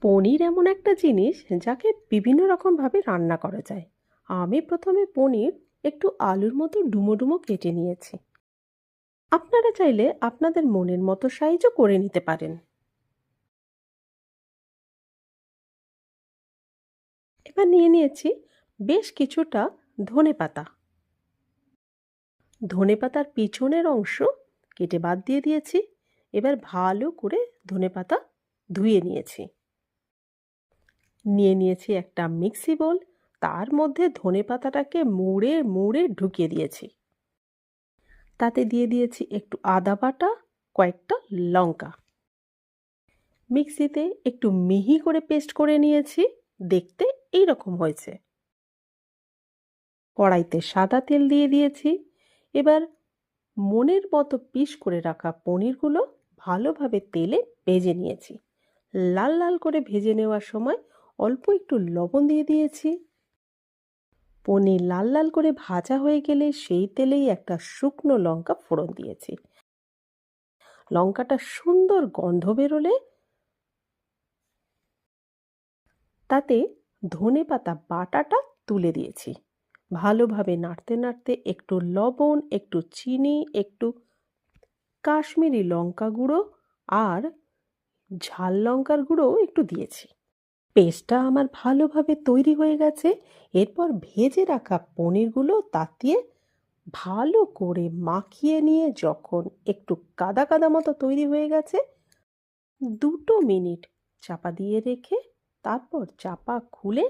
পনির এমন একটা জিনিস যাকে বিভিন্ন রকমভাবে রান্না করা যায়। আমি প্রথমে পনির একটু আলুর মতো ডুমো ডুমো কেটে নিয়েছি। আপনারা চাইলে আপনাদের মনের মতো সাইজও করে নিতে পারেন। এবার নিয়ে নিয়েছি বেশ কিছুটা ধনেপাতা। ধনেপাতার পিছনের অংশ কেটে বাদ দিয়ে দিয়েছি। এবার ভালো করে ধনেপাতা ধুয়ে নিয়েছি। নিয়ে নিয়েছি একটা মিক্সি বোল, তার মধ্যে ধনেপাতাটাকে মুড়ে মুড়ে ঢুকিয়ে দিয়েছি। তাতে দিয়ে দিয়েছি একটু আদা বাটা, কয়েকটা লঙ্কা। মিক্সিতে একটু মিহি করে পেস্ট করে নিয়েছি। দেখতে এই রকম হয়েছে। কড়াইতে সাদা তেল দিয়ে দিয়েছি। এবার মনের মতো পিস করে রাখা পনিরগুলো ভালোভাবে তেলে ভেজে নিয়েছি। লাল লাল করে ভেজে নেওয়ার সময় অল্প একটু লবণ দিয়ে দিয়েছি। পনির লাল লাল করে ভাজা হয়ে গেলে সেই তেলেই একটা শুকনো লঙ্কা ফোড়ন দিয়েছি। লঙ্কাটা সুন্দর গন্ধ বেরোলে তাতে ধনেপাতা বাটাটা তুলে দিয়েছি। ভালোভাবে নাড়তে নাড়তে একটু লবণ, একটু চিনি, একটু কাশ্মীরি লঙ্কা গুঁড়ো আর ঝাল লঙ্কার গুঁড়ো একটু দিয়েছি। পেস্টটা আমার ভালোভাবে তৈরি হয়ে গেছে। এরপর ভেজে রাখা পনিরগুলো তাতিয়ে ভালো করে মাখিয়ে নিয়ে যখন একটু কাদা কাদা মতো তৈরি হয়ে গেছে, 2 মিনিট চাপা দিয়ে রেখে তারপর চাপা খুলে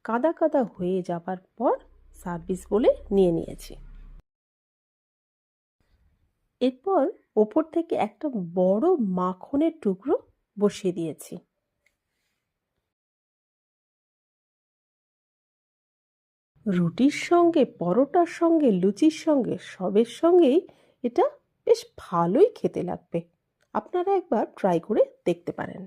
কাদা কাদা হয়ে যাবার পর সার্ভিস বলে নিয়ে নিয়েছি। এরপর ওপর থেকে একটা বড় মাখনের টুকরো বসিয়ে দিয়েছি। রুটির সঙ্গে, পরোটার সঙ্গে, লুচির সঙ্গে সবের সঙ্গেই এটা বেশ ভালোই খেতে লাগবে। আপনারা একবার ট্রাই করে দেখতে পারেন।